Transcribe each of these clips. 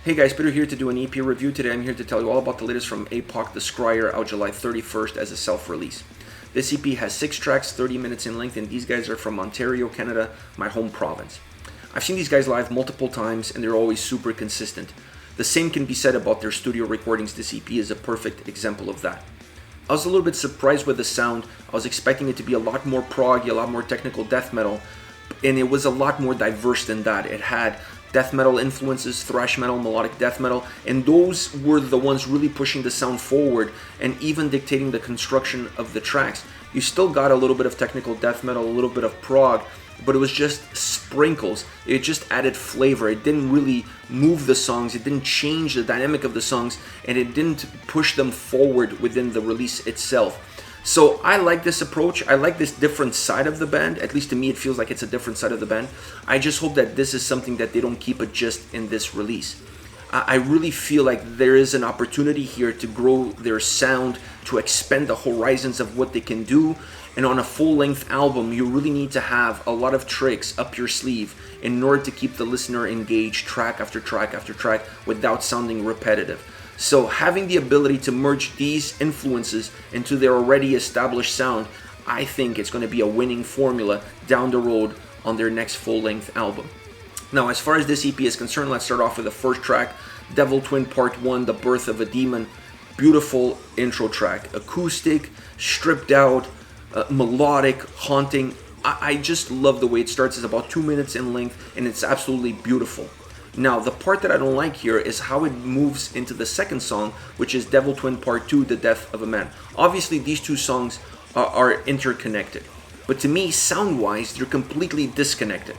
Hey guys, Peter here to do an EP review. Today I'm here to tell you all about the latest from Æpoch, the Scryer, out July 31st as a self-release. This EP has 6 tracks, 30 minutes in length, and these guys are from Ontario, Canada, my home province. I've seen these guys live multiple times and they're always super consistent. The same can be said about their studio recordings. This EP is a perfect example of that. I was a little bit surprised with the sound. I was expecting it to be a lot more proggy, a lot more technical death metal, and it was a lot more diverse than that. It had death metal influences, thrash metal, melodic death metal, and those were the ones really pushing the sound forward and even dictating the construction of the tracks. You still got a little bit of technical death metal, a little bit of prog, but it was just sprinkles. It just added flavor. It didn't really move the songs, it didn't change the dynamic of the songs, and it didn't push them forward within the release itself. So I like this approach. I like this different side of the band. At least to me it feels like it's a different side of the band. I just hope that this is something that they don't keep it just in this release. I really feel like there is an opportunity here to grow their sound, to expand the horizons of what they can do. And on a full-length album, you really need to have a lot of tricks up your sleeve in order to keep the listener engaged track after track after track without sounding repetitive. So having the ability to merge these influences into their already established sound, I think it's going to be a winning formula down the road on their next full-length album. Now, as far as this EP is concerned, let's start off with the first track, Devil Twin Part 1, The Birth of a Demon. Beautiful intro track, acoustic, stripped out, melodic, haunting. I just love the way it starts. It's about 2 minutes in length and it's absolutely beautiful. Now, the part that I don't like here is how it moves into the second song, which is Devil Twin Part 2, The Death of a Man. Obviously, these two songs are interconnected, but to me, sound-wise, they're completely disconnected.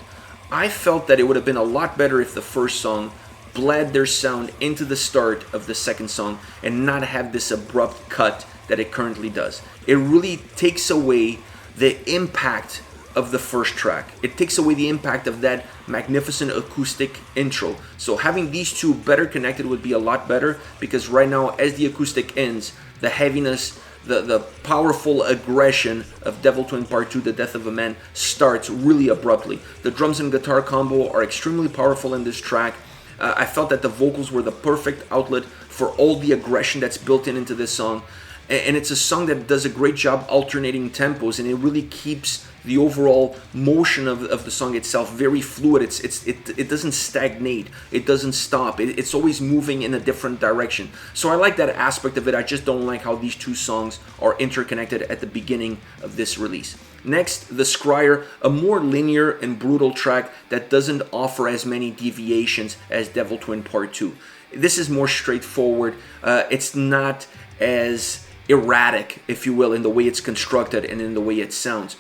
I felt that it would have been a lot better if the first song bled their sound into the start of the second song and not have this abrupt cut that it currently does. It really takes away the impact of the first track. It takes away the impact of that magnificent acoustic intro. So having these two better connected would be a lot better, because right now, as the acoustic ends, the heaviness, the powerful aggression of Devil Twin Part 2, The Death of a Man, starts really abruptly. The drums and guitar combo are extremely powerful in this track. I felt that the vocals were the perfect outlet for all the aggression that's built into this song. And it's a song that does a great job alternating tempos, and it really keeps the overall motion of the song itself very fluid. It doesn't stagnate, it doesn't stop, it's always moving in a different direction. So I like that aspect of it. I just don't like how these two songs are interconnected at the beginning of this release. Next, the Scryer, a more linear and brutal track that doesn't offer as many deviations as Devil Twin Part 2. This is more straightforward. It's not as erratic, if you will, in the way it's constructed and in the way it sounds.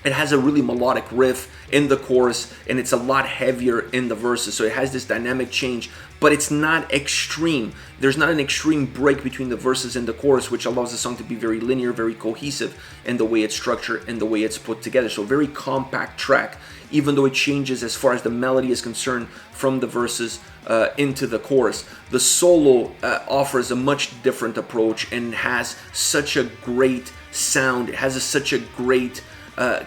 It has a really melodic riff in the chorus, and it's a lot heavier in the verses, so it has this dynamic change, but it's not extreme. There's not an extreme break between the verses and the chorus, which allows the song to be very linear, very cohesive in the way it's structured and the way it's put together. So very compact track, even though it changes as far as the melody is concerned from the verses into the chorus. The solo offers a much different approach and has such a great sound. It has such a great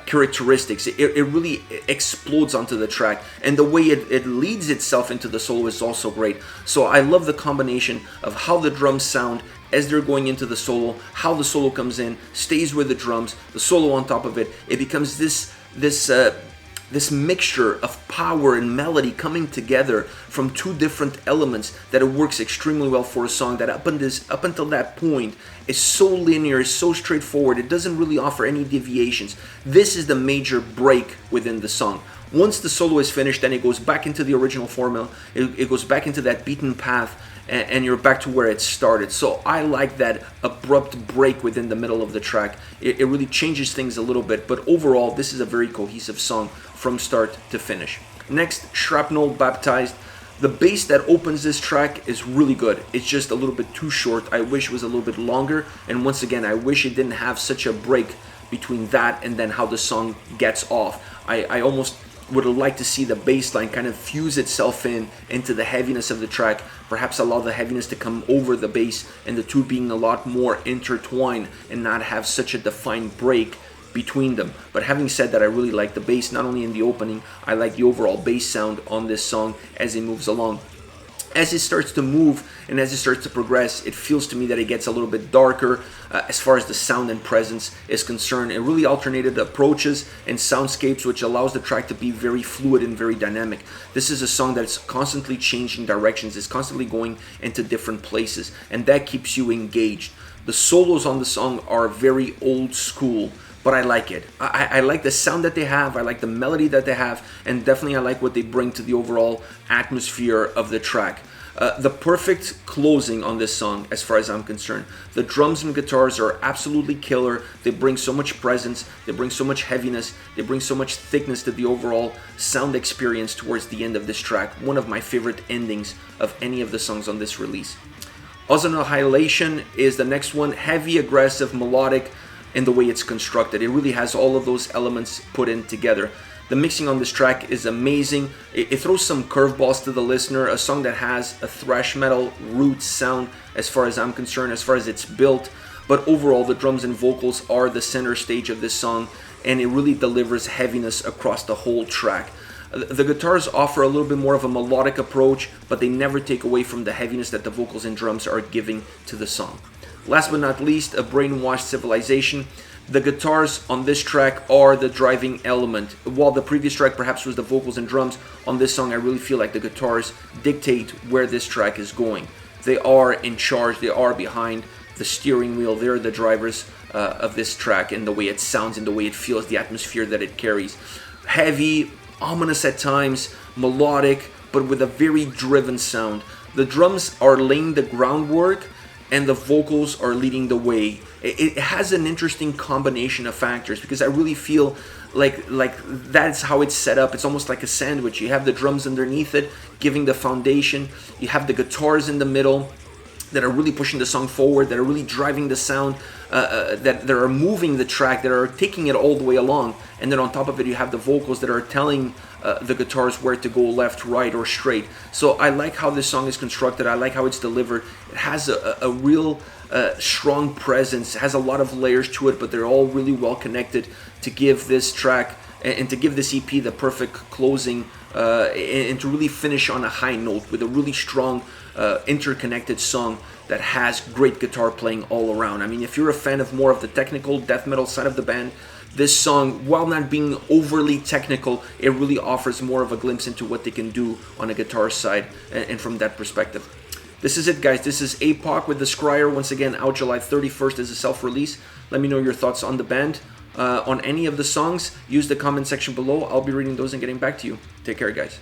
characteristics. It really explodes onto the track, and the way it leads itself into the solo is also great. So I love the combination of how the drums sound as they're going into the solo, how the solo comes in, stays with the drums, the solo on top of it. It becomes this mixture of power and melody coming together from two different elements that it works extremely well for a song that up until that point is so linear, is so straightforward. It doesn't really offer any deviations. This is the major break within the song. Once the solo is finished, then it goes back into the original formula. It goes back into that beaten path, and you're back to where it started. So I like that abrupt break within the middle of the track. It really changes things a little bit, but overall, this is a very cohesive song from start to finish. Next, Shrapnel Baptized. The bass that opens this track is really good. It's just a little bit too short. I wish it was a little bit longer, and once again, I wish it didn't have such a break between that and then how the song gets off. I almost would have liked to see the bass line kind of fuse itself into the heaviness of the track, perhaps allow the heaviness to come over the bass, and the two being a lot more intertwined and not have such a defined break between them. But having said that, I really like the bass, not only in the opening, I like the overall bass sound on this song as it moves along. As it starts to move and as it starts to progress, it feels to me that it gets a little bit darker as far as the sound and presence is concerned. It really alternated approaches and soundscapes, which allows the track to be very fluid and very dynamic. This is a song that's constantly changing directions. It's constantly going into different places, and that keeps you engaged. The solos on the song are very old school, but I like it. I like the sound that they have, I like the melody that they have, and definitely I like what they bring to the overall atmosphere of the track. The perfect closing on this song, as far as I'm concerned. The drums and guitars are absolutely killer. They bring so much presence, they bring so much heaviness, they bring so much thickness to the overall sound experience towards the end of this track. One of my favorite endings of any of the songs on this release. Ozonihilation is the next one. Heavy, aggressive, melodic in the way it's constructed. It really has all of those elements put in together. The mixing on this track is amazing. It throws some curveballs to the listener. A song that has a thrash metal root sound as far as I'm concerned, as far as it's built. But overall, the drums and vocals are the center stage of this song, and it really delivers heaviness across the whole track. The guitars offer a little bit more of a melodic approach, but they never take away from the heaviness that the vocals and drums are giving to the song. Last but not least, A Brainwashed Civilization. The guitars on this track are the driving element. While the previous track perhaps was the vocals and drums, on this song I really feel like the guitars dictate where this track is going. They are in charge, they are behind the steering wheel, they're the drivers of this track, and the way it sounds and the way it feels, the atmosphere that it carries. Heavy, ominous at times, melodic, but with a very driven sound. The drums are laying the groundwork, and the vocals are leading the way. It has an interesting combination of factors, because I really feel like that's how it's set up. It's almost like a sandwich. You have the drums underneath it, giving the foundation. You have the guitars in the middle that are really pushing the song forward, that are really driving the sound, that are moving the track, that are taking it all the way along. And then on top of it, you have the vocals that are telling the guitars where to go, left, right, or straight. So I like how this song is constructed. I like how it's delivered. It has a real strong presence. It has a lot of layers to it, but they're all really well connected to give this track and to give this EP the perfect closing and to really finish on a high note with a really strong interconnected song that has great guitar playing all around. I mean, if you're a fan of more of the technical death metal side of the band, this song, while not being overly technical, it really offers more of a glimpse into what they can do on a guitar side, and from that perspective. This is it, guys. This is Æpoch with the Scryer, once again out July 31st as a self-release. Let me know your thoughts on the band, on any of the songs. Use the comment section below. I'll be reading those and getting back to you. Take care, guys.